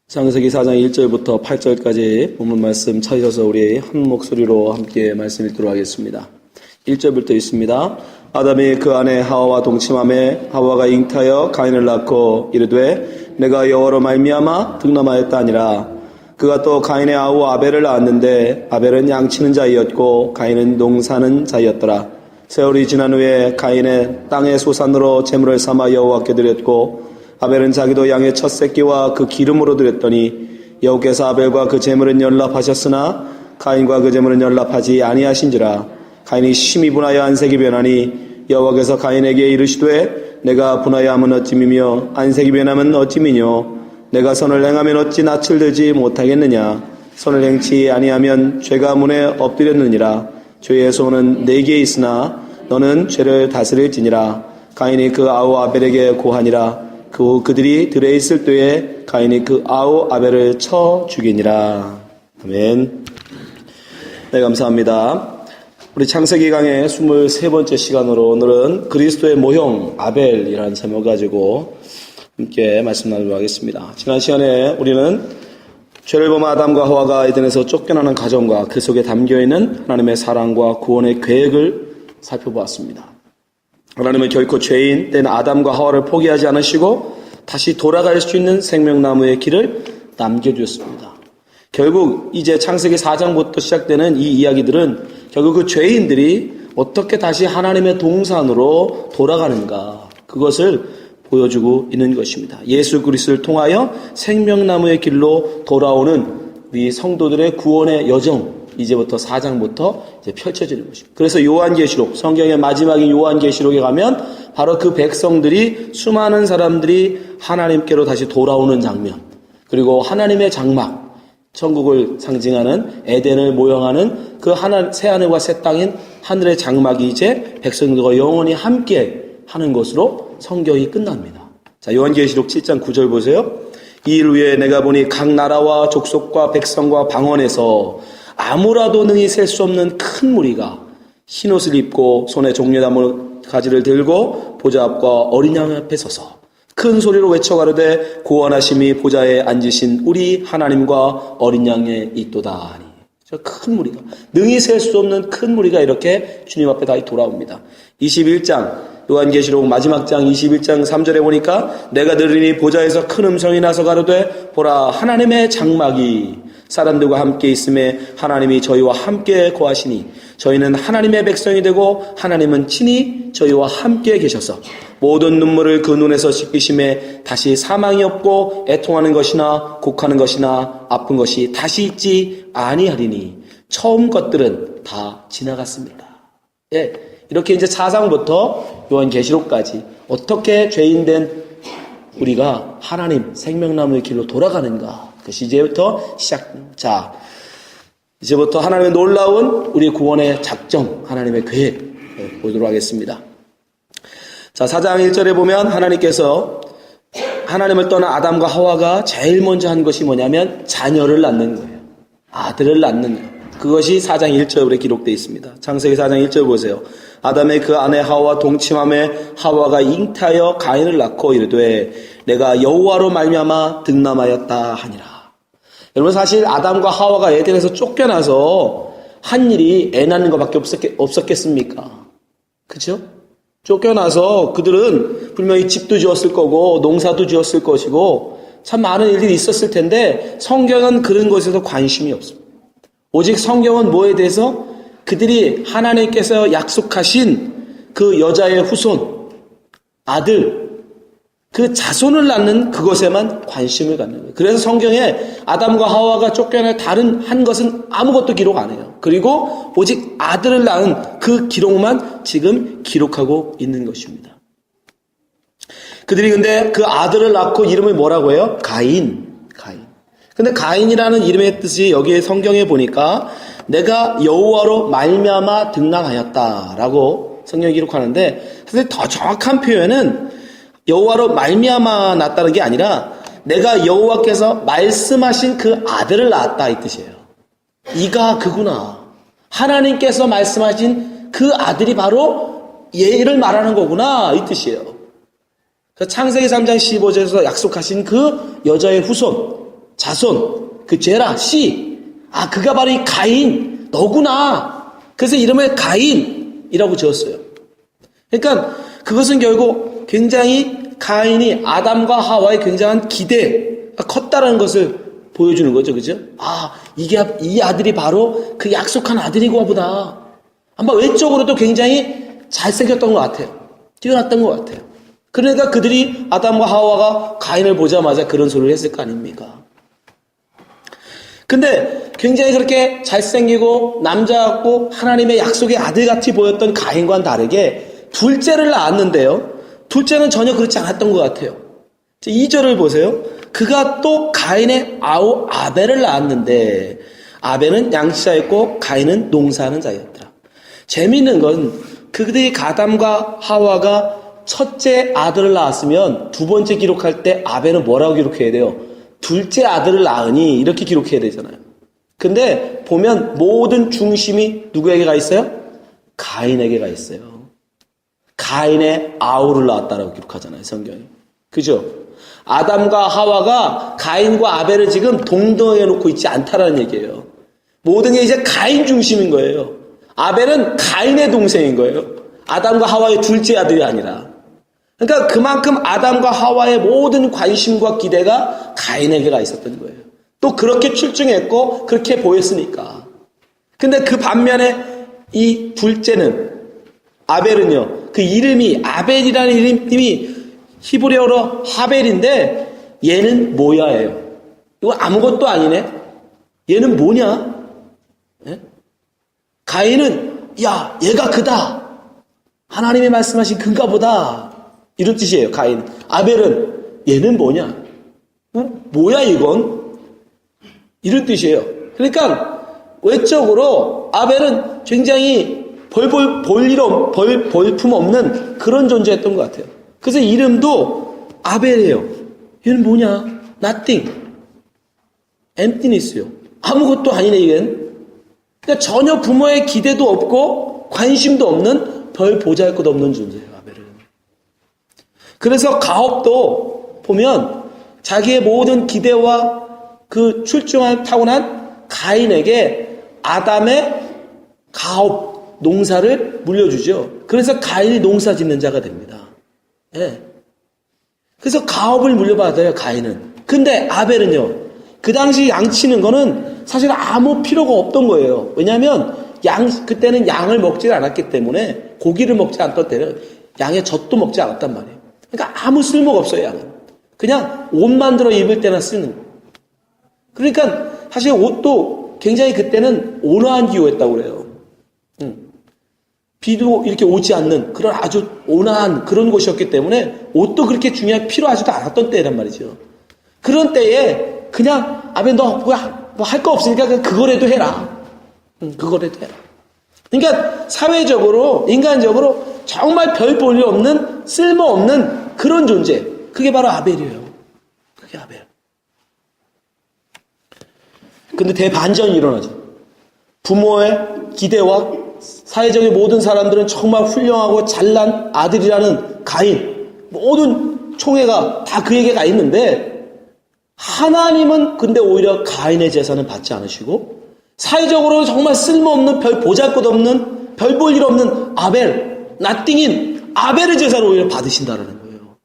창세기 4장 1절부터 8절까지 본문 말씀 찾으셔서 우리 한 목소리로 함께 말씀 읽도록 하겠습니다. 1절부터 있습니다. 아담이 그 아내 하와와 동침하매 하와가 잉타하여 가인을 낳고 이르되 내가 여호와로 말미암아 득남하였다 하니라. 그가 또 가인의 아우 아벨을 낳았는데 아벨은 양치는 자이었고 가인은 농사는 자이었더라. 세월이 지난 후에 가인의 땅의 소산으로 제물을 삼아 여호와께 드렸고 아벨은 자기도 양의 첫 새끼와 그 기름으로 드렸더니 여호께서 아벨과 그 제물은 연락하셨으나 가인과 그 제물은 연락하지 아니하신지라. 가인이 심히 분하여 안색이 변하니 여호와께서 가인에게 이르시되 내가 분하여 함은 어찌미며 안색이 변함은 어찌미뇨. 내가 선을 행하면 어찌 낯을 들지 못하겠느냐. 선을 행치 아니하면 죄가 문에 엎드렸느니라. 죄의 소원은 내게 있으나 너는 죄를 다스릴지니라. 가인이 그 아우 아벨에게 고하니라. 그들이 들에 있을 때에 가인이 그 아우 아벨을 쳐 죽이니라. 아멘. 네, 감사합니다. 우리 창세기 강의 23번째 시간으로 오늘은 그리스도의 모형 아벨이라는 제목을 가지고 함께 말씀 나누도록 하겠습니다. 지난 시간에 우리는 죄를 범한 아담과 하와가 에덴에서 쫓겨나는 과정과 그 속에 담겨있는 하나님의 사랑과 구원의 계획을 살펴보았습니다. 하나님은 결코 죄인 된 아담과 하와를 포기하지 않으시고 다시 돌아갈 수 있는 생명나무의 길을 남겨주었습니다. 결국 이제 창세기 4장부터 시작되는 이 이야기들은 결국 그 죄인들이 어떻게 다시 하나님의 동산으로 돌아가는가, 그것을 보여주고 있는 것입니다. 예수 그리스도를 통하여 생명나무의 길로 돌아오는 우리 성도들의 구원의 여정, 이제부터 4장부터 이제 펼쳐지는 것입니다. 그래서 요한계시록, 성경의 마지막인 요한계시록에 가면 바로 그 백성들이, 수많은 사람들이 하나님께로 다시 돌아오는 장면, 그리고 하나님의 장막, 천국을 상징하는 에덴을 모형하는 그 새하늘과 새 땅인 하늘의 장막이 이제 백성들과 영원히 함께 하는 것으로 성경이 끝납니다. 자, 요한계시록 7장 9절 보세요. 이 일 후에 내가 보니 각 나라와 족속과 백성과 방언에서 아무라도 능히 셀 수 없는 큰 무리가 흰옷을 입고 손에 종려나무 가지를 들고 보좌 앞과 어린 양 앞에 서서 큰 소리로 외쳐 가로되 구원하심이 보좌에 앉으신 우리 하나님과 어린 양에 있도다 하니. 저 큰 무리가, 능히 셀 수 없는 큰 무리가 이렇게 주님 앞에 다 돌아옵니다. 21장 요한계시록 마지막 장 21장 3절에 보니까 내가 들으니 보좌에서 큰 음성이 나서 가로되 보라 하나님의 장막이 사람들과 함께 있음에 하나님이 저희와 함께 거하시니 저희는 하나님의 백성이 되고 하나님은 친히 저희와 함께 계셔서 모든 눈물을 그 눈에서 씻기심에 다시 사망이 없고 애통하는 것이나 곡하는 것이나 아픈 것이 다시 있지 아니하리니 처음 것들은 다 지나갔습니다. 예, 이렇게 이제 4장부터 요한계시록까지 어떻게 죄인된 우리가 하나님 생명나무의 길로 돌아가는가, 그것이 이제부터 자, 이제부터 하나님의 놀라운 우리 구원의 작정, 하나님의 계획 보도록 하겠습니다. 자, 4장 1절에 보면 하나님께서 하나님을 떠난 아담과 하와가 제일 먼저 한 것이 뭐냐면 자녀를 낳는 거예요. 아들을 낳는 거예요. 그것이 4장 1절에 기록되어 있습니다. 창세기 4장 1절 보세요. 아담의 그 아내 하와와 동침하며 하와가 잉타하여 가인을 낳고 이르되 내가 여호와로 말미암아 득남하였다 하니라. 여러분, 사실 아담과 하와가 에덴에서 쫓겨나서 한 일이 애 낳는 것밖에 없었겠습니까? 그렇죠? 쫓겨나서 그들은 분명히 집도 지었을 거고 농사도 지었을 것이고 참 많은 일들이 있었을 텐데 성경은 그런 것에서 관심이 없습니다. 오직 성경은 뭐에 대해서 그들이 하나님께서 약속하신 그 여자의 후손, 아들, 그 자손을 낳는 그것에만 관심을 갖는 거예요. 그래서 성경에 아담과 하와가 쫓겨날 다른 한 것은 아무것도 기록 안 해요. 그리고 오직 아들을 낳은 그 기록만 지금 기록하고 있는 것입니다. 그들이 근데 그 아들을 낳고 이름을 뭐라고 해요? 가인. 근데 가인이라는 이름의 뜻이 여기에 성경에 보니까 내가 여호와로 말미암아 득남하였다라고 성경이 기록하는데, 사실 더 정확한 표현은 여호와로 말미암아 낳았다는 게 아니라 내가 여호와께서 말씀하신 그 아들을 낳았다 이 뜻이에요. 이가 그구나. 하나님께서 말씀하신 그 아들이 바로 얘를 말하는 거구나 이 뜻이에요. 창세기 3장 15절에서 약속하신 그 여자의 후손, 자손, 그 제라, 씨. 아, 그가 바로 이 가인, 너구나. 그래서 이름을 가인이라고 지었어요. 그러니까 그것은 결국 굉장히 가인이 아담과 하와의 굉장한 기대가 컸다라는 것을 보여주는 거죠. 그죠? 아, 이 아들이 바로 그 약속한 아들이고 보다. 아마 외적으로도 굉장히 잘생겼던 것 같아요. 뛰어났던 것 같아요. 그러니까 그들이 아담과 하와가 가인을 보자마자 그런 소리를 했을 거 아닙니까? 근데 굉장히 그렇게 잘생기고 남자 같고 하나님의 약속의 아들같이 보였던 가인과는 다르게 둘째를 낳았는데요. 둘째는 전혀 그렇지 않았던 것 같아요. 2절을 보세요. 그가 또 가인의 아우 아벨을 낳았는데 아벨은 양치자였고 가인은 농사하는 자였더라. 재미있는 건 그들이 아담과 하와가 첫째 아들을 낳았으면 두 번째 기록할 때 아벨은 뭐라고 기록해야 돼요? 둘째 아들을 낳으니 이렇게 기록해야 되잖아요. 근데 보면 모든 중심이 누구에게 가 있어요? 가인에게 가 있어요. 가인의 아우를 낳았다라고 기록하잖아요, 성경이. 그죠? 아담과 하와가 가인과 아벨을 지금 동등하게 놓고 있지 않다라는 얘기예요. 모든 게 이제 가인 중심인 거예요. 아벨은 가인의 동생인 거예요. 아담과 하와의 둘째 아들이 아니라. 그러니까 그만큼 아담과 하와의 모든 관심과 기대가 가인에게가 있었던 거예요. 또 그렇게 출중했고 그렇게 보였으니까. 근데 그 반면에 이 둘째는 아벨은요. 그 이름이 아벨이라는 이름이 히브리어로 하벨인데 얘는 뭐야예요. 이거 아무것도 아니네. 얘는 뭐냐? 예? 가인은 야 얘가 그다. 하나님이 말씀하신 그가 보다. 이런 뜻이에요. 가인. 아벨은 얘는 뭐냐? 뭐야 이건? 이런 뜻이에요. 그러니까 외적으로 아벨은 굉장히 볼품 없는 그런 존재였던 것 같아요. 그래서 이름도 아벨이에요. 얘는 뭐냐? Nothing. Emptiness요. 아무것도 아니네 이건. 그러니까 전혀 부모의 기대도 없고 관심도 없는 별 보잘것없는 존재예요. 아벨은. 그래서 가업도 보면 자기의 모든 기대와 그 출중한 타고난 가인에게 아담의 가업, 농사를 물려주죠. 그래서 가인이 농사 짓는 자가 됩니다. 예. 그래서 가업을 물려받아요, 가인은. 근데 아벨은요, 그 당시 양치는 거는 사실 아무 필요가 없던 거예요. 왜냐하면 그때는 양을 먹지 않았기 때문에 고기를 먹지 않던 때는 양의 젖도 먹지 않았단 말이에요. 그러니까 아무 쓸모가 없어요, 양은. 그냥 옷 만들어 입을 때나 쓰는 거. 그러니까 사실 옷도 굉장히 그때는 온화한 기후였다고 그래요. 비도 이렇게 오지 않는 그런 아주 온화한 그런 곳이었기 때문에 옷도 그렇게 필요하지도 않았던 때란 말이죠. 그런 때에 그냥 아벨 너 뭐 할 거 없으니까 그냥 그거라도 해라. 그거라도 해라. 그러니까 사회적으로 인간적으로 정말 별 볼일 없는 쓸모없는 그런 존재. 그게 바로 아벨이에요. 그게 아벨. 근데 대반전이 일어나죠. 부모의 기대와 사회적인 모든 사람들은 정말 훌륭하고 잘난 아들이라는 가인, 모든 총애가 다 그에게 가 있는데 하나님은 근데 오히려 가인의 제사는 받지 않으시고 사회적으로 정말 쓸모없는 별 보잘것없는 별 볼 일 없는 아벨, 나띵인 아벨의 제사를 오히려 받으신다는 거예요.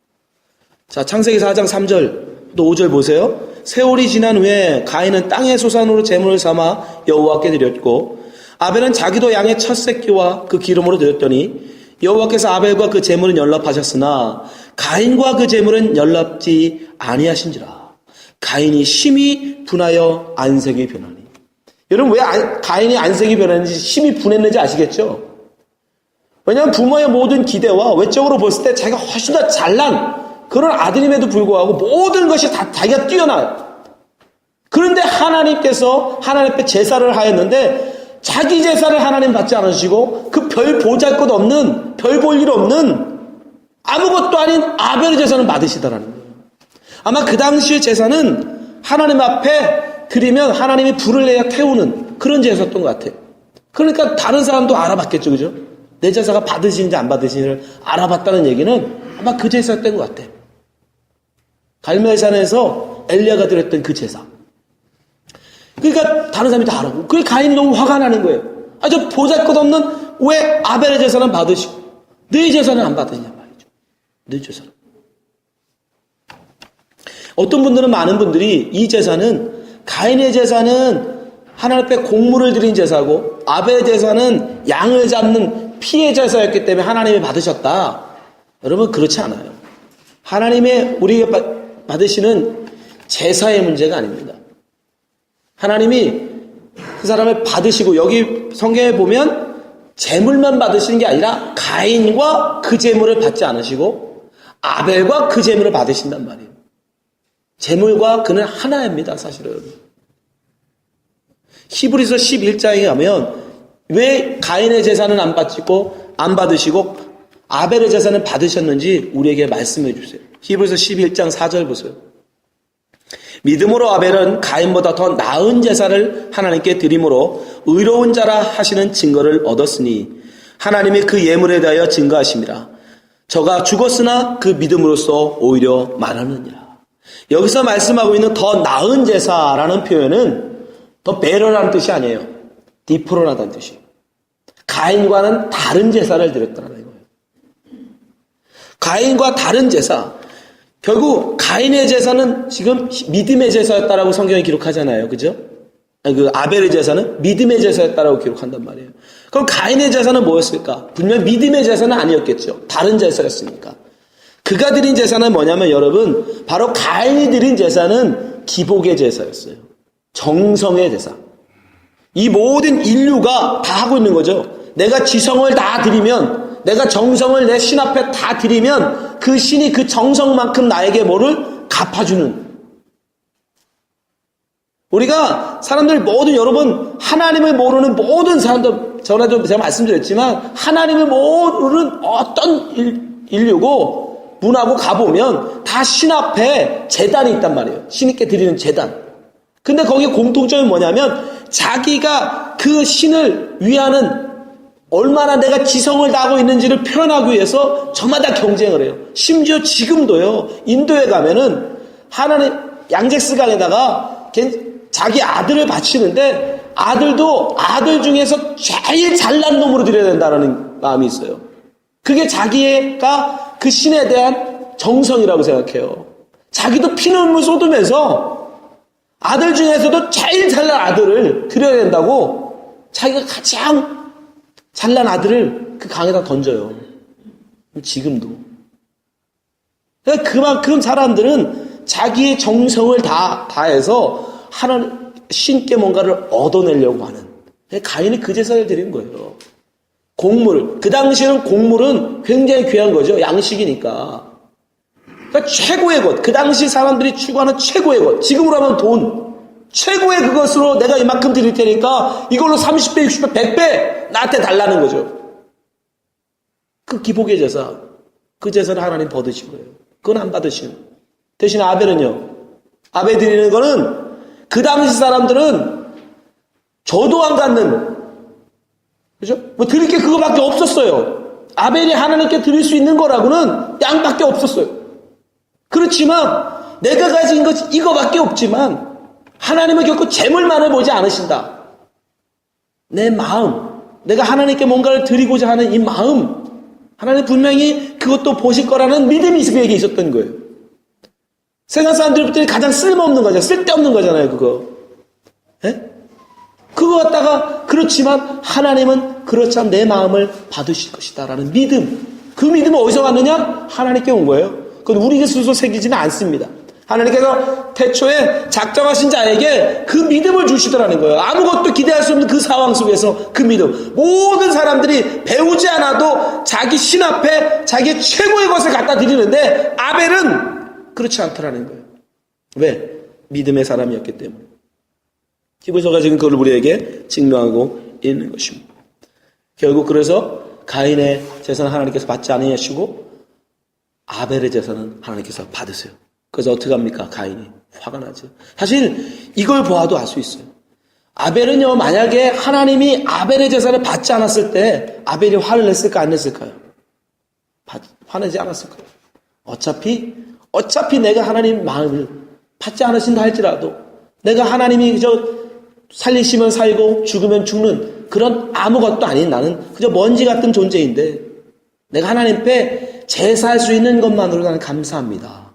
자, 창세기 4장 3절 또 5절 보세요. 세월이 지난 후에 가인은 땅의 소산으로 제물을 삼아 여호와께 드렸고 아벨은 자기도 양의 첫 새끼와 그 기름으로 드렸더니 여호와께서 아벨과 그 제물은 연락하셨으나 가인과 그 제물은 연락지 아니하신지라. 가인이 심히 분하여 안색이 변하니. 여러분 왜 가인이 안색이 변하는지 심히 분했는지 아시겠죠? 왜냐하면 부모의 모든 기대와 외적으로 봤을 때 자기가 훨씬 더 잘난 그런 아들임에도 불구하고 모든 것이 다 자기가 뛰어나요. 그런데 하나님께서 하나님 앞에 제사를 하였는데 자기 제사를 하나님 받지 않으시고 그 별 보잘것 없는 별 볼 일 없는 아무것도 아닌 아벨의 제사는 받으시더라는 거예요. 아마 그 당시의 제사는 하나님 앞에 드리면 하나님이 불을 내어 태우는 그런 제사였던 것 같아요. 그러니까 다른 사람도 알아봤겠죠. 그죠? 내 제사가 받으시는지 안 받으시는지를 알아봤다는 얘기는 아마 그 제사였던 것 같아요. 갈멜산에서 엘리야가 드렸던 그 제사. 그러니까 다른 사람이 다 알아보고. 그게 가인이 너무 화가 나는 거예요. 아, 저 보잘것없는 왜 아벨의 제사는 받으시고 내 제사는 안 받으냐 말이죠. 내 제사는. 어떤 분들은, 많은 분들이 이 제사는, 가인의 제사는 하나님 앞에 곡물을 드린 제사고 아벨의 제사는 양을 잡는 피의 제사였기 때문에 하나님이 받으셨다. 여러분, 그렇지 않아요. 하나님의 우리에게 받으시는 제사의 문제가 아닙니다. 하나님이 그 사람을 받으시고, 여기 성경에 보면 제물만 받으시는 게 아니라 가인과 그 제물을 받지 않으시고 아벨과 그 제물을 받으신단 말이에요. 제물과 그는 하나입니다, 사실은. 히브리서 11장에 가면 왜 가인의 제사는 안 받으시고 아벨의 제사는 받으셨는지 우리에게 말씀해 주세요. 히브리서 11장 4절 보세요. 믿음으로 아벨은 가인보다 더 나은 제사를 하나님께 드림으로 의로운 자라 하시는 증거를 얻었으니 하나님이 그 예물에 대하여 증거하심이라. 저가 죽었으나 그 믿음으로써 오히려 말하느니라. 여기서 말씀하고 있는 더 나은 제사라는 표현은 더 베러라는 뜻이 아니에요. 디프로나다는 뜻이에요. 가인과는 다른 제사를 드렸다는 거예요. 가인과 다른 제사. 결국 가인의 제사는 지금 믿음의 제사였다라고 성경이 기록하잖아요. 그죠? 그 아벨의 제사는 믿음의 제사였다라고 기록한단 말이에요. 그럼 가인의 제사는 뭐였을까? 분명 믿음의 제사는 아니었겠죠. 다른 제사였으니까. 그가 드린 제사는 뭐냐면, 여러분, 바로 가인이 드린 제사는 기복의 제사였어요. 정성의 제사. 이 모든 인류가 다 하고 있는 거죠. 내가 지성을 다 드리면, 내가 정성을 내 신 앞에 다 드리면 그 신이 그 정성만큼 나에게 뭐를 갚아주는. 우리가 사람들 모든, 여러분, 하나님을 모르는 모든 사람들, 전에도 제가 말씀드렸지만 하나님을 모르는 어떤 인류고 문하고 가보면 다 신 앞에 제단이 있단 말이에요. 신께 드리는 제단. 근데 거기에 공통점이 뭐냐면 자기가 그 신을 위하는, 얼마나 내가 지성을 다하고 있는지를 표현하기 위해서 저마다 경쟁을 해요. 심지어 지금도요, 인도에 가면은 하나님 양젝스강에다가 자기 아들을 바치는데 아들도 아들 중에서 제일 잘난 놈으로 드려야 된다는 마음이 있어요. 그게 자기가 그 신에 대한 정성이라고 생각해요. 자기도 피눈물 쏟으면서 아들 중에서도 제일 잘난 아들을 드려야 된다고 자기가 가장 잘난 아들을 그 강에다 던져요. 지금도. 그러니까 그만큼 사람들은 자기의 정성을 다해서 하나님 신께 뭔가를 얻어내려고 하는. 가인이 그 제사를 드린 거예요. 곡물. 그 당시에는 곡물은 굉장히 귀한 거죠. 양식이니까. 그러니까 최고의 것. 그 당시 사람들이 추구하는 최고의 것. 지금으로 하면 돈. 최고의 그것으로 내가 이만큼 드릴 테니까 이걸로 30배, 60배, 100배 나한테 달라는 거죠. 그 기복의 제사. 그 제사를 하나님 받으신 거예요. 그건 안 받으시는. 대신 아벨은요. 아벨 드리는 거는 그 당시 사람들은 저도 안 갖는, 그죠? 뭐 드릴 게 그거밖에 없었어요. 아벨이 하나님께 드릴 수 있는 거라고는 양밖에 없었어요. 그렇지만 내가 가진 것 이거밖에 없지만 하나님은 결코 재물만을 보지 않으신다. 내 마음, 내가 하나님께 뭔가를 드리고자 하는 이 마음, 하나님 분명히 그것도 보실 거라는 믿음이 그에게 있었던 거예요. 세상 사람들이 가장 쓸모없는 거잖아요. 쓸데없는 거잖아요, 그거. 예? 그거 갖다가, 그렇지만 하나님은 그렇지 않은 내 마음을 받으실 것이다라는 믿음. 그 믿음은 어디서 왔느냐? 하나님께 온 거예요. 그건 우리에게 스스로 새기지는 않습니다. 하나님께서 태초에 작정하신 자에게 그 믿음을 주시더라는 거예요. 아무것도 기대할 수 없는 그 상황 속에서 그 믿음. 모든 사람들이 배우지 않아도 자기 신 앞에 자기의 최고의 것을 갖다 드리는데 아벨은 그렇지 않더라는 거예요. 왜? 믿음의 사람이었기 때문에. 히브리서가 지금 그걸 우리에게 증명하고 있는 것입니다. 결국 그래서 가인의 제사는 하나님께서 받지 않으시고 아벨의 제사는 하나님께서 받으세요. 그래서 어떻게 합니까? 가인이 화가 나죠. 사실 이걸 보아도 알 수 있어요. 아벨은요, 만약에 하나님이 아벨의 제사를 받지 않았을 때 아벨이 화를 냈을까 안 냈을까요? 화내지 않았을 거예요. 어차피 내가 하나님 마음을 받지 않으신다 할지라도 내가 하나님이 살리시면 살고 죽으면 죽는 그런 아무것도 아닌 나는 그저 먼지 같은 존재인데 내가 하나님 앞에 제사할 수 있는 것만으로 나는 감사합니다.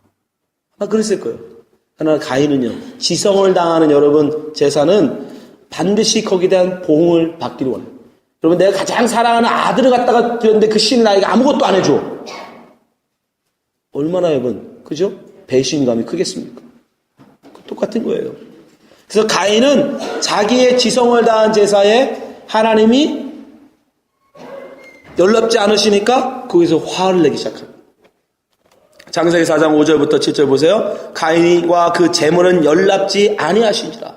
아마 그랬을 거예요. 그러나 가인은요, 지성을 당하는 여러분 제사는 반드시 거기에 대한 보응을 받기를 원해요. 여러분, 내가 가장 사랑하는 아들을 갖다가 드렸는데 그 신이 나에게 아무것도 안 해줘. 얼마나 여러분, 그죠? 배신감이 크겠습니까? 똑같은 거예요. 그래서 가인은 자기의 지성을 다한 제사에 하나님이 연락지 않으시니까 거기서 화를 내기 시작합니다. 창세기 4장 5절부터 7절 보세요. 가인과 그 제물은 연락지 아니하신지라.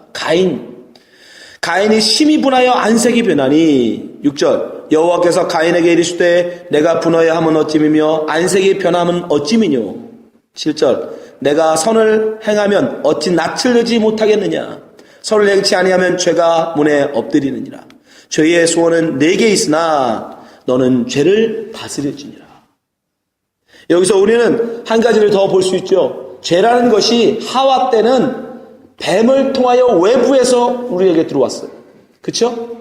가인이 심히 분하여 안색이 변하니. 6절 여호와께서 가인에게 이르시되 내가 분하여 함은 어찌미며 안색이 변함은 어찌미뇨. 7절 내가 선을 행하면 어찌 낯을 내지 못하겠느냐. 선을 행치 아니하면 죄가 문에 엎드리느니라. 죄의 소원은 내게 있으나 너는 죄를 다스릴지니라. 여기서 우리는 한 가지를 더 볼 수 있죠. 죄라는 것이 하와 때는 뱀을 통하여 외부에서 우리에게 들어왔어요. 그렇죠?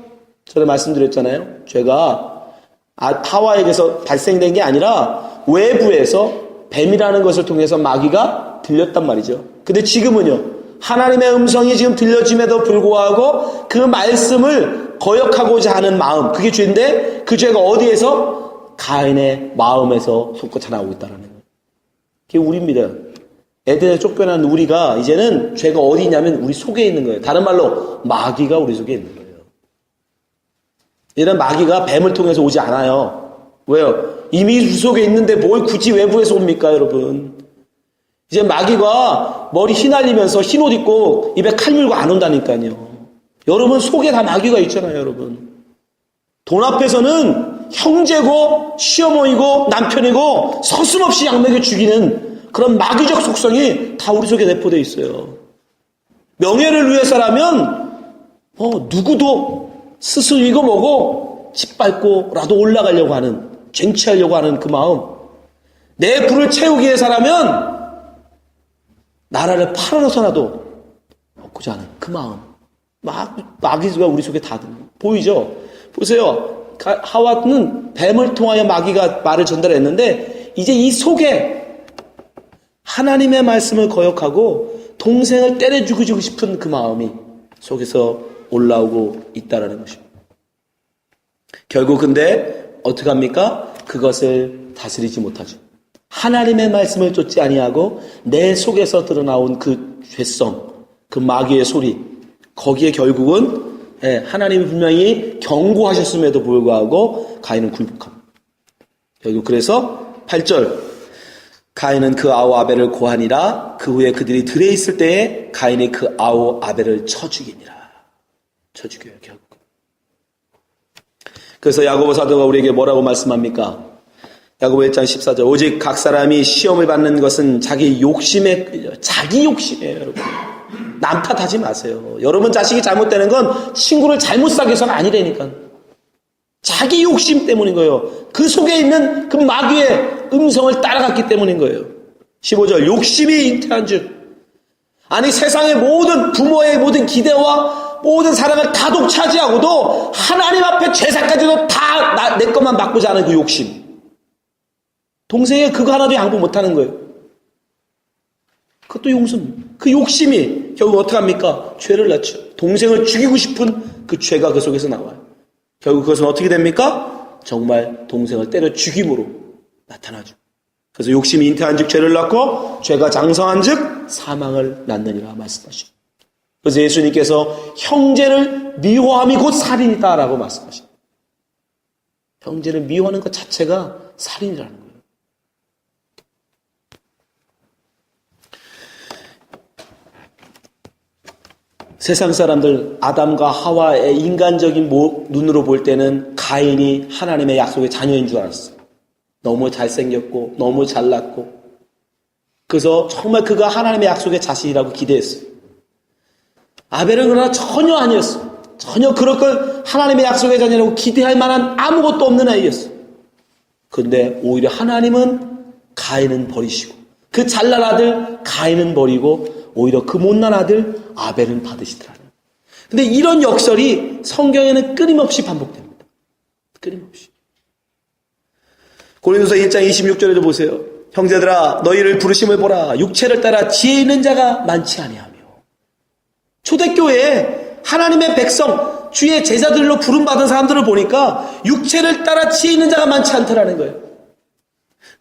전에 말씀드렸잖아요. 죄가 하와에게서 발생된 게 아니라 외부에서 뱀이라는 것을 통해서 마귀가 들렸단 말이죠. 근데 지금은요, 하나님의 음성이 지금 들려짐에도 불구하고 그 말씀을 거역하고자 하는 마음, 그게 죄인데 그 죄가 어디에서? 가인의 마음에서 솟구쳐 나오고 있다는 거예요. 그게 우리입니다. 에덴에 쫓겨난 우리가 이제는 죄가 어디 있냐면 우리 속에 있는 거예요. 다른 말로 마귀가 우리 속에 있는 거예요. 이런 마귀가 뱀을 통해서 오지 않아요. 왜요? 이미 우리 속에 있는데 뭘 굳이 외부에서 옵니까, 여러분? 이제 마귀가 머리 휘날리면서 흰옷 입고 입에 칼 물고 안 온다니까요. 여러분 속에 다 마귀가 있잖아요, 여러분. 돈 앞에서는 형제고 시어머니고 남편이고 서슴없이 양맥을 죽이는 그런 마귀적 속성이 다 우리 속에 내포되어 있어요. 명예를 위해서라면 누구도 스스이고 뭐고 짓밟고라도 올라가려고 하는, 쟁취하려고 하는 그 마음. 내 불을 채우기 위해서라면 나라를 팔아서라도 얻고자 하는 그 마음. 마귀가 우리 속에 다 보이죠? 보세요. 하와는 뱀을 통하여 마귀가 말을 전달했는데 이제 이 속에 하나님의 말씀을 거역하고 동생을 때려 죽이고 싶은 그 마음이 속에서 올라오고 있다라는 것입니다. 결국 근데 어떻게 합니까? 그것을 다스리지 못하죠. 하나님의 말씀을 쫓지 아니하고 내 속에서 드러나온 그 죄성, 그 마귀의 소리, 거기에 결국은 하나님이 분명히 경고하셨음에도 불구하고 가인은 굴복합니다. 결국 그래서 8절 가인은 그 아우 아벨을 고하니라. 그 후에 그들이 들에 있을 때에 가인이 그 아우 아벨을 쳐 죽이니라. 쳐 죽여요, 결국. 그래서 야고보 사도가 우리에게 뭐라고 말씀합니까? 야고보 1장 14절 오직 각 사람이 시험을 받는 것은 자기 욕심에 끌려. 자기 욕심이에요, 여러분. 남 탓하지 마세요. 여러분 자식이 잘못되는 건 친구를 잘못 사귀어서는 아니라니까. 자기 욕심 때문인 거예요. 그 속에 있는 그 마귀의 음성을 따라갔기 때문인 거예요. 15절 욕심이 잉태한 즉. 아니 세상의 모든 부모의 모든 기대와 모든 사랑을 다 독차지하고도 하나님 앞에 제사까지도 다 내 것만 바꾸자 하는 그 욕심. 동생의 그거 하나도 양보 못하는 거예요. 그것도 용서입니다. 그 욕심이 결국 어떻게 합니까? 죄를 낳죠. 동생을 죽이고 싶은 그 죄가 그 속에서 나와요. 결국 그것은 어떻게 됩니까? 정말 동생을 때려 죽임으로 나타나죠. 그래서 욕심이 잉태한 즉 죄를 낳고 죄가 장성한 즉 사망을 낳느니라 말씀하시죠. 그래서 예수님께서 형제를 미워함이 곧 살인이다라고 말씀하십니다. 형제를 미워하는 것 자체가 살인이라는 거예요. 세상 사람들 아담과 하와의 인간적인 눈으로 볼 때는 가인이 하나님의 약속의 자녀인 줄 알았어요. 너무 잘생겼고 너무 잘났고 그래서 정말 그가 하나님의 약속의 자식이라고 기대했어요. 아벨은 그러나 전혀 아니었어요. 전혀 그럴 걸 하나님의 약속의 자녀라고 기대할 만한 아무것도 없는 아이였어요. 그런데 오히려 하나님은 가인은 버리시고 그 잘난 아들 가인은 버리고 오히려 그 못난 아들 아벨은 받으시더라고요. 근데 이런 역설이 성경에는 끊임없이 반복됩니다. 끊임없이. 고린도서 1장 26절에도 보세요. 형제들아 너희를 부르심을 보라. 육체를 따라 지혜 있는 자가 많지 아니하며. 초대교회에 하나님의 백성, 주의 제자들로 부름받은 사람들을 보니까 육체를 따라 지혜 있는 자가 많지 않더라는 거예요.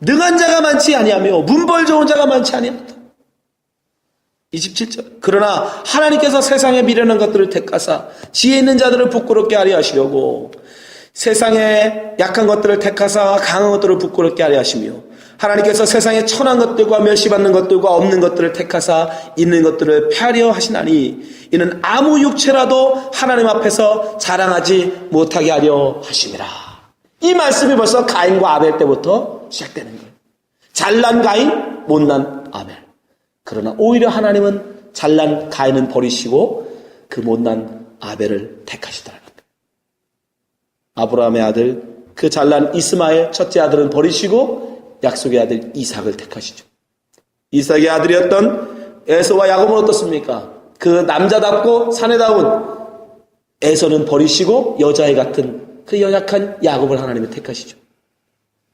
능한 자가 많지 아니하며 문벌 좋은 자가 많지 아니하다. 27절. 그러나 하나님께서 세상에 미련한 것들을 택하사 지혜 있는 자들을 부끄럽게 하려 하시려고 세상에 약한 것들을 택하사 강한 것들을 부끄럽게 하려 하시며 하나님께서 세상에 천한 것들과 멸시받는 것들과 없는 것들을 택하사 있는 것들을 폐하려 하시나니 이는 아무 육체라도 하나님 앞에서 자랑하지 못하게 하려 하심이라. 이 말씀이 벌써 가인과 아벨 때부터 시작되는 거예요. 잘난 가인, 못난 아벨. 그러나 오히려 하나님은 잘난 가인은 버리시고 그 못난 아벨을 택하시더라는 거예요. 아브라함의 아들, 그 잘난 이스마엘 첫째 아들은 버리시고 약속의 아들 이삭을 택하시죠. 이삭의 아들이었던 에서와 야곱은 어떻습니까? 그 남자답고 사내다운 에서는 버리시고 여자애 같은 그 연약한 야곱을 하나님이 택하시죠.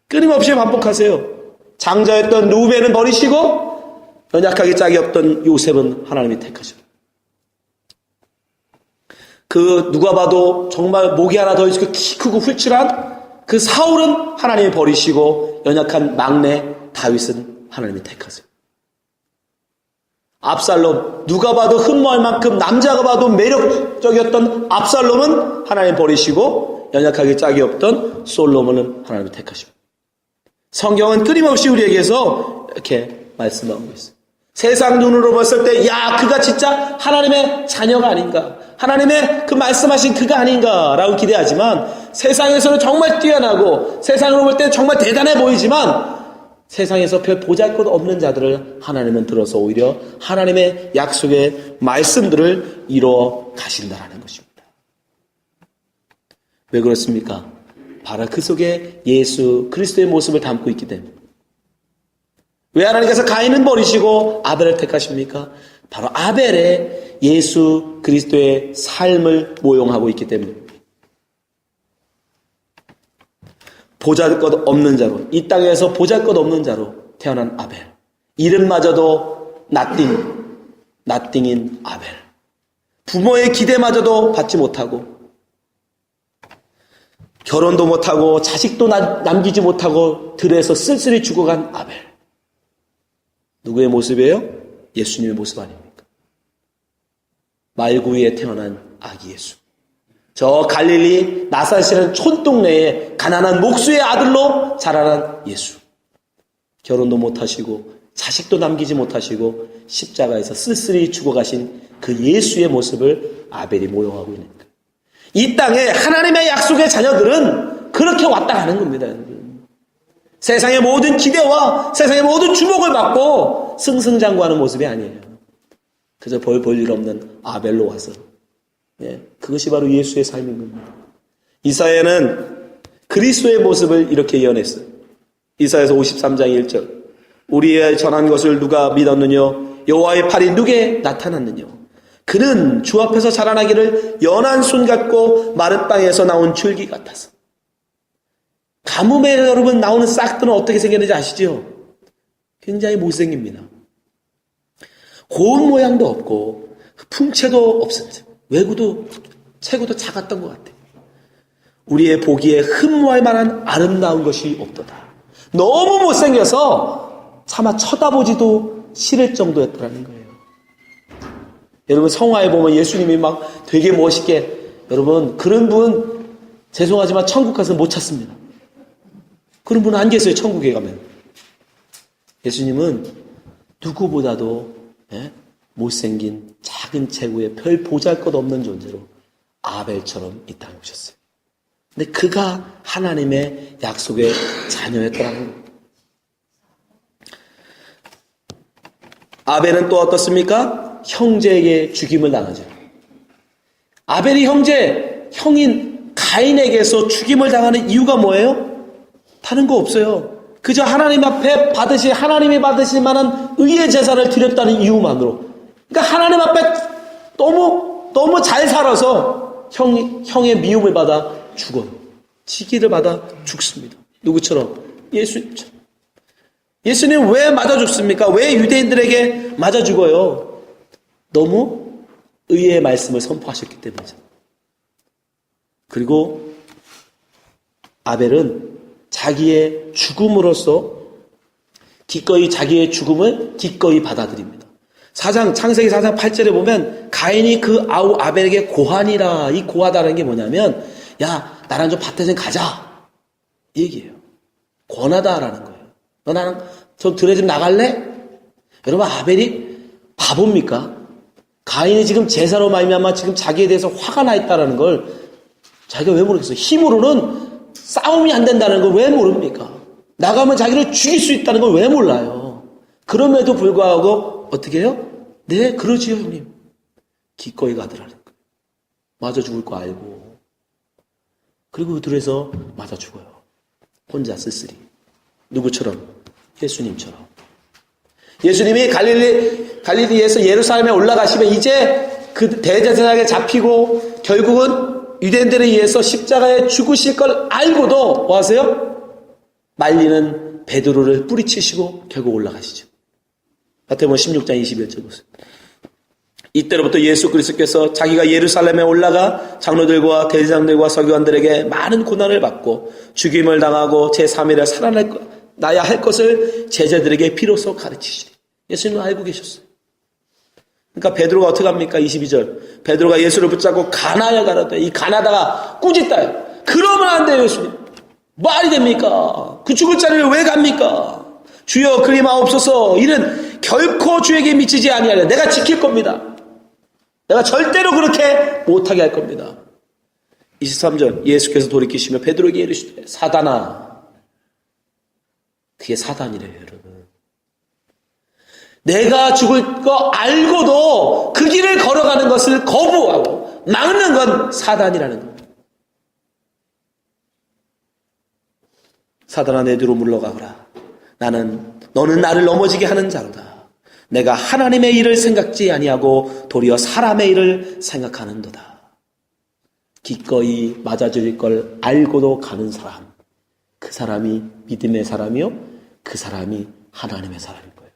끊임없이 반복하세요. 장자였던 루벤은 버리시고 연약하게 짝이 없던 요셉은 하나님이 택하셔. 그 누가 봐도 정말 목이 하나 더 있고 키 크고 훌칠한 그 사울은 하나님이 버리시고 연약한 막내 다윗은 하나님이 택하세요. 압살롬, 누가 봐도 흠모할 만큼 남자가 봐도 매력적이었던 압살롬은 하나님 버리시고 연약하게 짝이 없던 솔로몬은 하나님이 택하시고. 성경은 끊임없이 우리에게서 이렇게 말씀하고 있어요. 세상 눈으로 봤을 때, 야, 그가 진짜 하나님의 자녀가 아닌가, 하나님의 그 말씀하신 그가 아닌가라고 기대하지만 세상에서는 정말 뛰어나고 세상으로 볼 때 정말 대단해 보이지만 세상에서 별 보잘것 없는 자들을 하나님은 들어서 오히려 하나님의 약속의 말씀들을 이루어 가신다라는 것입니다. 왜 그렇습니까? 바로 그 속에 예수 그리스도의 모습을 담고 있기 때문에. 왜 하나님께서 가인은 버리시고 아벨을 택하십니까? 바로 아벨의 예수 그리스도의 삶을 모형하고 있기 때문에. 보잘것 없는 자로, 이 땅에서 보잘것 없는 자로 태어난 아벨. 이름마저도 나띵인 아벨. 부모의 기대마저도 받지 못하고 결혼도 못하고 자식도 남기지 못하고 들에서 쓸쓸히 죽어간 아벨. 누구의 모습이에요? 예수님의 모습 아닙니까? 말구이에 태어난 아기 예수. 저 갈릴리 나사렛이라는 촌동네에 가난한 목수의 아들로 자라난 예수. 결혼도 못하시고 자식도 남기지 못하시고 십자가에서 쓸쓸히 죽어가신 그 예수의 모습을 아벨이 모형하고 있는 거예요. 이 땅에 하나님의 약속의 자녀들은 그렇게 왔다 가는 겁니다. 세상의 모든 기대와 세상의 모든 주목을 받고 승승장구하는 모습이 아니에요. 그저 볼 일 없는 아벨로 와서. 그것이 바로 예수의 삶인 겁니다. 이사야는 그리스도의 모습을 이렇게 예언했어요. 이사야서 53장 1절. 우리의 전한 것을 누가 믿었느냐? 여호와의 팔이 누구에 나타났느냐? 그는 주 앞에서 자라나기를 연한 순 같고 마른 땅에서 나온 줄기 같아서. 가뭄에 여러분 나오는 싹들은 어떻게 생겼는지 아시죠? 굉장히 못생깁니다. 고운 모양도 없고 풍채도 없습니다. 외구도 체구도 작았던 것 같아요. 우리의 보기에 흠모할 만한 아름다운 것이 없도다. 너무 못생겨서 차마 쳐다보지도 싫을 정도였더라는 거예요. 여러분 성화에 보면 예수님이 막 되게 멋있게, 여러분 그런 분 죄송하지만 천국 가서 못 찾습니다. 그런 분은 안 계세요. 천국에 가면. 예수님은 누구보다도 못생긴 작은 체구에 별 보잘것없는 존재로 아벨처럼 이 땅에 오셨어요. 근데 그가 하나님의 약속의 자녀였더라는 거예요. 아벨은 또 어떻습니까? 형제에게 죽임을 당하죠. 아벨이 형인 가인에게서 죽임을 당하는 이유가 뭐예요? 다른 거 없어요. 그저 하나님 앞에 하나님이 받으실 만한 의의 제사를 드렸다는 이유만으로. 그러니까 하나님 앞에 너무 잘 잘 살아서 형의 미움을 받아 죽어요. 치기를 받아 죽습니다. 누구처럼? 예수님처럼. 예수님 왜 맞아 죽습니까? 왜 유대인들에게 맞아 죽어요? 너무 의의 말씀을 선포하셨기 때문이죠. 그리고 아벨은 자기의 죽음으로써 기꺼이 자기의 죽음을 기꺼이 받아들입니다. 창세기 4장 8절에 보면 가인이 그 아우 아벨에게 고하니라. 이 고하다라는 게 뭐냐면 야 나랑 좀 밭에 좀 가자 이 얘기예요. 권하다라는 거예요. 너 나랑 저 들에 좀 나갈래? 여러분 아벨이 바보입니까? 가인이 지금 제사로 말미암아 지금 자기에 대해서 화가 나 있다라는 걸 자기가 왜 모르겠어요? 힘으로는 싸움이 안 된다는 걸 왜 모릅니까? 나가면 자기를 죽일 수 있다는 걸 왜 몰라요? 그럼에도 불구하고 어떻게 해요? 네 그러지요 형님. 기꺼이 가더라는 거예요. 맞아 죽을 거 알고. 그리고 들에서 맞아 죽어요. 혼자 쓸쓸히. 누구처럼? 예수님처럼. 예수님이 갈릴리에서 예루살렘에 올라가시면 이제 그 대제사장에 잡히고 결국은 유대인들에 의해서 십자가에 죽으실 걸 알고도 뭐 하세요? 말리는 베드로를 뿌리치시고 결국 올라가시죠. 마태복음 16장 21절 보세요. 이때로부터 예수 그리스도께서 자기가 예루살렘에 올라가 장로들과 대제사장들과 서기관들에게 많은 고난을 받고 죽임을 당하고 제3일에 살아나야 할 것을 제자들에게 비로소 가르치시니 예수님은 알고 계셨어요. 그러니까 베드로가 어떻게 합니까? 22절 베드로가 예수를 붙잡고 가나야 가라되 이 가나다가 꾸짖다요. 그러면 안 돼요 예수님. 말이 됩니까? 그 죽을 자리를 왜 갑니까? 주여 그리 마옵소서. 이는 결코 주에게 미치지 아니하려 내가 지킬 겁니다. 내가 절대로 그렇게 못하게 할 겁니다. 23절 예수께서 돌이키시며 베드로에게 이르시되 사단아. 그게 사단이래요 여러분. 내가 죽을 거 알고도 그 길을 걸어가는 것을 거부하고 막는 건 사단이라는 겁니다. 사단아 내 뒤로 물러가거라. 너는 나를 넘어지게 하는 자로다. 내가 하나님의 일을 생각지 아니하고 도리어 사람의 일을 생각하는도다. 기꺼이 맞아줄 걸 알고도 가는 사람. 그 사람이 믿음의 사람이요. 그 사람이 하나님의 사람인 거예요.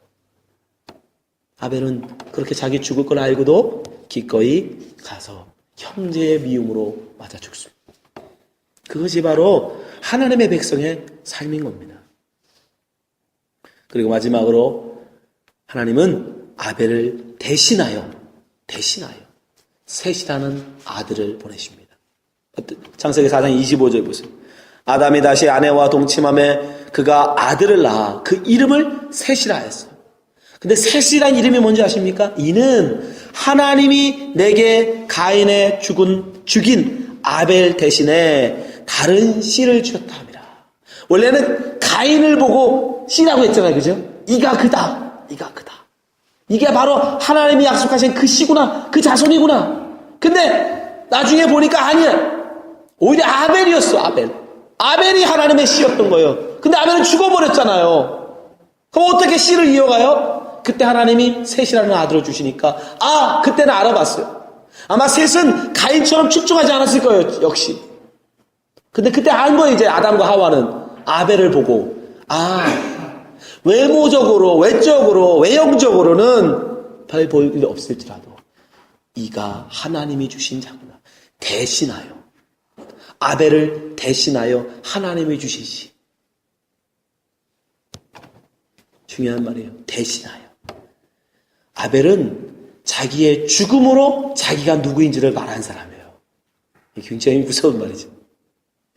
아벨은 그렇게 자기 죽을 걸 알고도 기꺼이 가서 형제의 미움으로 맞아 죽습니다. 그것이 바로 하나님의 백성의 삶인 겁니다. 그리고 마지막으로 하나님은 아벨을 대신하여 셋이라는 아들을 보내십니다. 창세기 4장 25절 보세요. 아담이 다시 아내와 동침함에 그가 아들을 낳아 그 이름을 셋이라 했어요. 근데 셋이란 이름이 뭔지 아십니까? 이는 하나님이 내게 가인의 죽인 아벨 대신에 다른 씨를 주셨다 합니다. 원래는 가인을 보고 씨라고 했잖아요. 그죠? 이가 그다. 이게 바로 하나님이 약속하신 그 씨구나. 그 자손이구나. 근데 나중에 보니까 아니야. 오히려 아벨이었어. 아벨이 하나님의 씨였던 거예요. 근데 아벨은 죽어버렸잖아요. 그럼 어떻게 씨를 이어가요? 그때 하나님이 셋이라는 아들을 주시니까 그때는 알아봤어요. 아마 셋은 가인처럼 축중하지 않았을 거예요. 역시. 근데 그때 안 거예요. 이제 아담과 하와는 아벨을 보고 외모적으로, 외적으로, 외형적으로는 별 보일 일 없을지라도 이가 하나님이 주신 자구나. 대신하여 아벨을 대신하여 하나님이 주신 씨. 중요한 말이에요. 대신하여. 아벨은 자기의 죽음으로 자기가 누구인지를 말한 사람이에요. 굉장히 무서운 말이죠.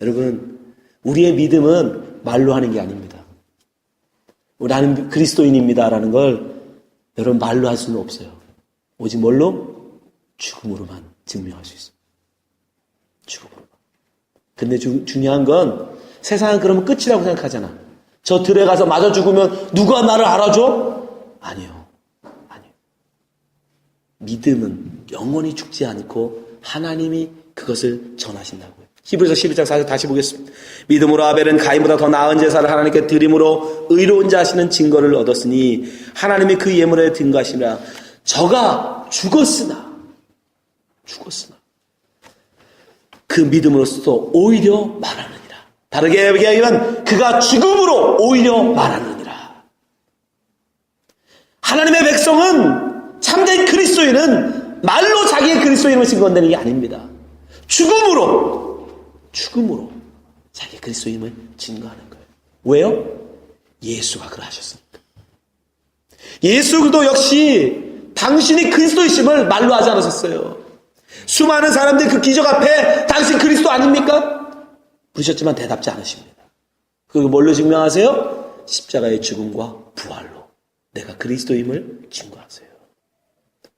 여러분, 우리의 믿음은 말로 하는 게 아닙니다. 나는 그리스도인입니다라는 걸 여러분 말로 할 수는 없어요. 오직 뭘로? 죽음으로만 증명할 수 있어요. 죽음으로만. 근데 중요한 건 세상은 그러면 끝이라고 생각하잖아. 저 들에 가서 맞아 죽으면 누가 나를 알아줘? 아니요. 믿음은 영원히 죽지 않고 하나님이 그것을 전하신다고요. 히브리서 12장 4절 다시 보겠습니다. 믿음으로 아벨은 가인보다 더 나은 제사를 하나님께 드림으로 의로운 자 하시는 증거를 얻었으니 하나님이 그 예물에 등가하시라. 저가 죽었으나 죽었으나 그 믿음으로써 오히려 말하느니라. 다르게 얘기하면 그가 죽음으로 오히려 말하느니라. 하나님의 백성은 참된 그리스도인은 말로 자기의 그리스도인을 증거한다는 게 아닙니다. 죽음으로 자기 그리스도인을 증거하는 거예요. 왜요? 예수가 그러하셨으니까. 예수도 역시 당신이 그리스도이심을 말로 하지 않으셨어요. 수많은 사람들이 그 기적 앞에 당신 그리스도 아닙니까? 부르셨지만 대답지 않으십니다. 그리고 뭘로 증명하세요? 십자가의 죽음과 부활로 내가 그리스도임을 증거하세요.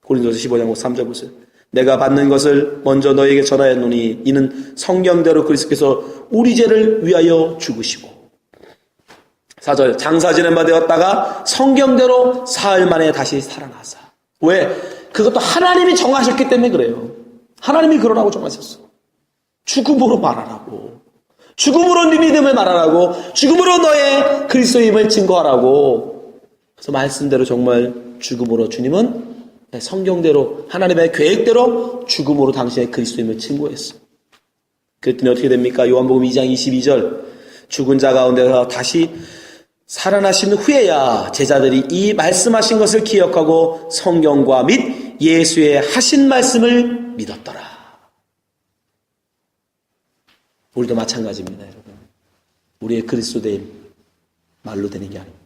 고린도서 15장 3절 보세요. 내가 받는 것을 먼저 너에게 전하였노니 이는 성경대로 그리스도께서 우리 죄를 위하여 죽으시고 4절 장사 지낸 바 되었다가 성경대로 사흘 만에 다시 살아나사. 왜? 그것도 하나님이 정하셨기 때문에 그래요. 하나님이 그러라고 정하셨어. 죽음으로 말하라고. 죽음으로 네 믿음을 말하라고. 죽음으로 너의 그리스도임을 증거하라고. 그래서 말씀대로 정말 죽음으로 주님은 성경대로 하나님의 계획대로 죽음으로 당신의 그리스도임을 증거했어. 그랬더니 어떻게 됩니까? 요한복음 2장 22절 죽은 자 가운데서 다시 살아나신 후에야 제자들이 이 말씀하신 것을 기억하고 성경과 및 예수의 하신 말씀을 믿었더라. 우리도 마찬가지입니다, 여러분. 우리의 그리스도됨 말로 되는 게 아닙니다.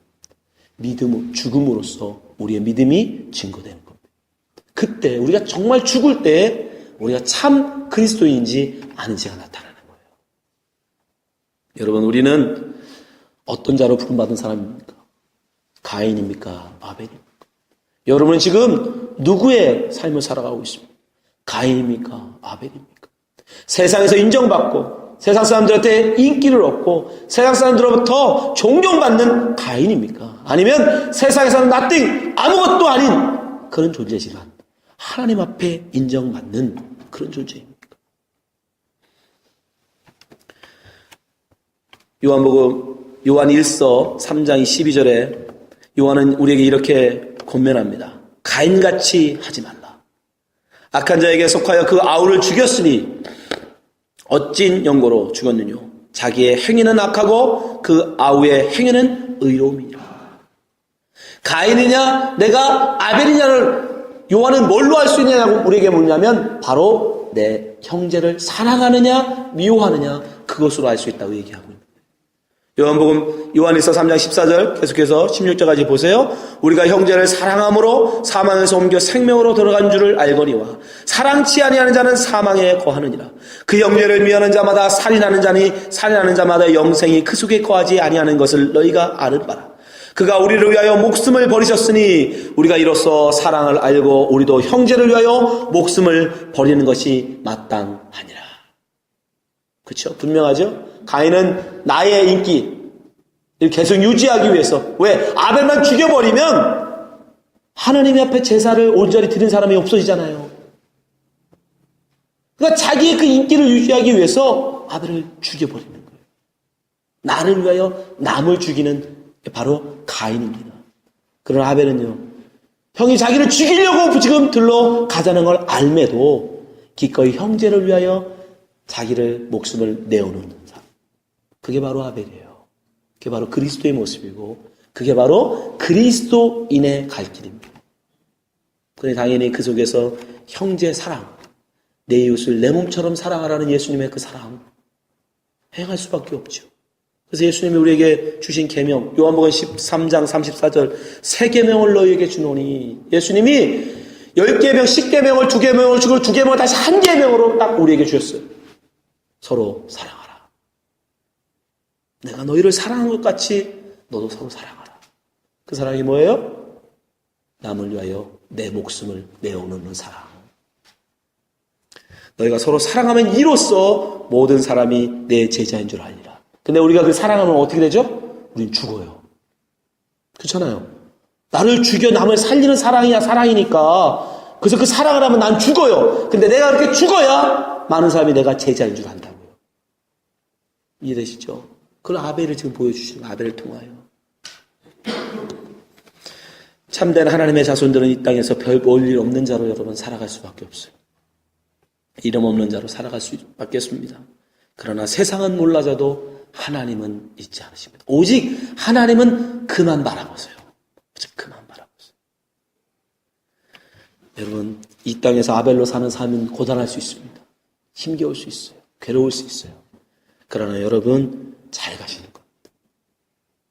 믿음, 죽음으로써 우리의 믿음이 증거되는 겁니다. 그때 우리가 정말 죽을 때 우리가 참 그리스도인지 아닌지가 나타나는 거예요. 여러분, 우리는 어떤 자로 부름받은 사람입니까? 가인입니까? 아벨입니까? 여러분은 지금 누구의 삶을 살아가고 있습니까? 가인입니까? 아벨입니까? 세상에서 인정받고 세상 사람들한테 인기를 얻고 세상 사람들로부터 존경받는 가인입니까? 아니면 세상에서는 nothing, 아무것도 아닌 그런 존재지만 하나님 앞에 인정받는 그런 존재입니까? 요한 1서 3장 12절에 요한은 우리에게 이렇게 권면합니다. 가인같이 하지 말라. 악한 자에게 속하여 그 아우를 죽였으니 어찐 연고로 죽었느냐. 자기의 행위는 악하고 그 아우의 행위는 의로움이니라. 가인이냐 내가 아벨이냐를 요한은 뭘로 알 수 있느냐고 우리에게 묻냐면 바로 내 형제를 사랑하느냐 미워하느냐 그것으로 알 수 있다고 얘기하고 있습니다. 요한복음 요한일서 3장 14절 계속해서 16절까지 보세요. 우리가 형제를 사랑함으로 사망에서 옮겨 생명으로 들어간 줄을 알거니와 사랑치 아니하는 자는 사망에 거하느니라. 그 형제를 미워하는 자마다 살인하는 자니 살인하는 자마다 영생이 그 속에 거하지 아니하는 것을 너희가 아는 바라. 그가 우리를 위하여 목숨을 버리셨으니 우리가 이로써 사랑을 알고 우리도 형제를 위하여 목숨을 버리는 것이 마땅하니라. 그렇죠? 분명하죠? 가인은 나의 인기를 계속 유지하기 위해서. 왜? 아벨만 죽여버리면 하나님 앞에 제사를 온전히 드린 사람이 없어지잖아요. 그러니까 자기의 그 인기를 유지하기 위해서 아벨을 죽여버리는 거예요. 나를 위하여 남을 죽이는 게 바로 가인입니다. 그러나 아벨은요, 형이 자기를 죽이려고 지금 들러가자는 걸 알매도 기꺼이 형제를 위하여 자기를 목숨을 내어놓는 사람. 그게 바로 아벨이에요. 그게 바로 그리스도의 모습이고 그게 바로 그리스도인의 갈 길입니다. 그런데 당연히 그 속에서 형제 사랑, 내 이웃을 내 몸처럼 사랑하라는 예수님의 그 사랑 행할 수밖에 없죠. 그래서 예수님이 우리에게 주신 계명, 요한복음 13장 34절 새 계명을 너희에게 주노니, 예수님이 10계명, 10계명을 2계명을 주고 2계명을 다시 1계명으로 딱 우리에게 주셨어요. 서로 사랑하라. 내가 너희를 사랑한 것 같이 너도 서로 사랑하라. 그 사랑이 뭐예요? 남을 위하여 내 목숨을 내어놓는 사랑. 너희가 서로 사랑하면 이로써 모든 사람이 내 제자인 줄 알리라. 근데 우리가 그 사랑하면 어떻게 되죠? 우린 죽어요. 그렇잖아요. 나를 죽여 남을 살리는 사랑이야 사랑이니까. 그래서 그 사랑을 하면 난 죽어요. 근데 내가 그렇게 죽어야 많은 사람이 내가 제자인 줄 안다고요. 이해되시죠? 그걸 아벨을 지금 보여주시는 아벨을 통하여. 참된 하나님의 자손들은 이 땅에서 별 볼 일 없는 자로 여러분 살아갈 수밖에 없어요. 이름 없는 자로 살아갈 수밖에 없습니다. 그러나 세상은 몰라져도 하나님은 잊지 않으십니다. 오직 하나님은 그만 바라보세요. 오직 그만 바라보세요. 여러분, 이 땅에서 아벨로 사는 삶은 고단할 수 있습니다. 힘겨울 수 있어요. 괴로울 수 있어요. 그러나 여러분, 잘 가시는 겁니다.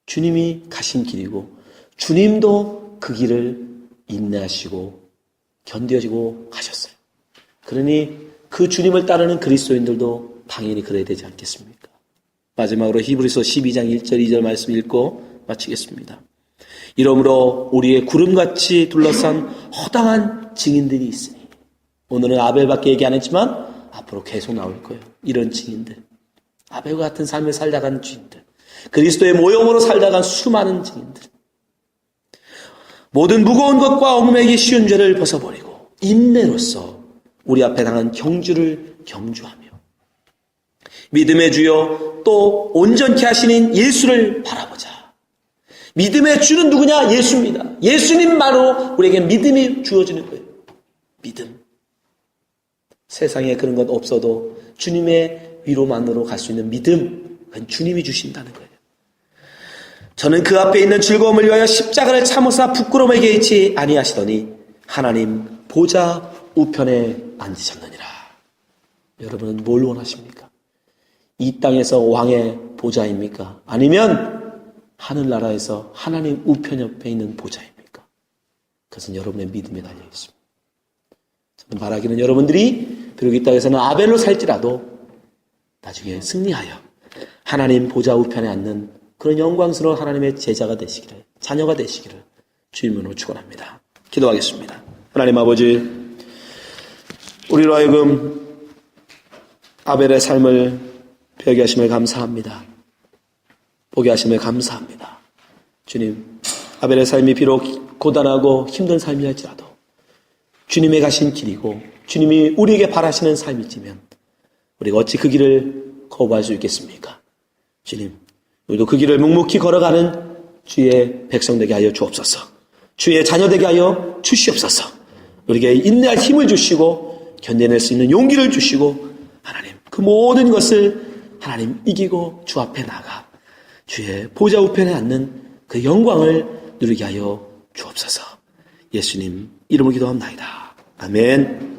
주님이 가신 길이고 주님도 그 길을 인내하시고 견뎌지고 가셨어요. 그러니 그 주님을 따르는 그리스도인들도 당연히 그래야 되지 않겠습니까? 마지막으로 히브리서 12장 1절 2절 말씀 읽고 마치겠습니다. 이러므로 우리의 구름같이 둘러싼 허당한 증인들이 있으니, 오늘은 아벨밖에 얘기 안 했지만 앞으로 계속 나올 거예요. 이런 증인들, 아벨과 같은 삶을 살다간 증인들, 그리스도의 모형으로 살다간 수많은 증인들, 모든 무거운 것과 얽매이기 쉬운 죄를 벗어버리고 인내로써 우리 앞에 당한 경주를 경주하며 믿음의 주여 또 온전케 하시는 예수를 바라보자. 믿음의 주는 누구냐? 예수입니다. 예수님만으로 우리에게 믿음이 주어지는 거예요. 믿음. 세상에 그런 것 없어도 주님의 위로만으로 갈 수 있는 믿음, 그건 주님이 주신다는 거예요. 저는 그 앞에 있는 즐거움을 위하여 십자가를 참으사 부끄러움에게 있지 아니하시더니 하나님 보좌 우편에 앉으셨느니라. 여러분은 뭘 원하십니까? 이 땅에서 왕의 보좌입니까? 아니면 하늘나라에서 하나님 우편 옆에 있는 보좌입니까? 그것은 여러분의 믿음에 달려 있습니다. 저는 바라기는 여러분들이 비록 이 땅에서는 아벨로 살지라도 나중에 승리하여 하나님 보좌 우편에 앉는 그런 영광스러운 하나님의 제자가 되시기를, 자녀가 되시기를 주님으로 축원합니다. 기도하겠습니다. 하나님 아버지, 우리로 하여금 아벨의 삶을 배우게 하심을 감사합니다. 보게 하심을 감사합니다. 주님, 아벨의 삶이 비록 고단하고 힘든 삶이랄지라도 주님의 가신 길이고 주님이 우리에게 바라시는 삶이지만 우리가 어찌 그 길을 거부할 수 있겠습니까? 주님, 우리도 그 길을 묵묵히 걸어가는 주의 백성 되게 하여 주옵소서. 주의 자녀 되게 하여 주시옵소서. 우리에게 인내할 힘을 주시고 견뎌낼 수 있는 용기를 주시고 하나님, 그 모든 것을 하나님 이기고 주 앞에 나가 주의 보좌 우편에 앉는 그 영광을 누리게 하여 주옵소서. 예수님 이름으로 기도합나이다. 아멘.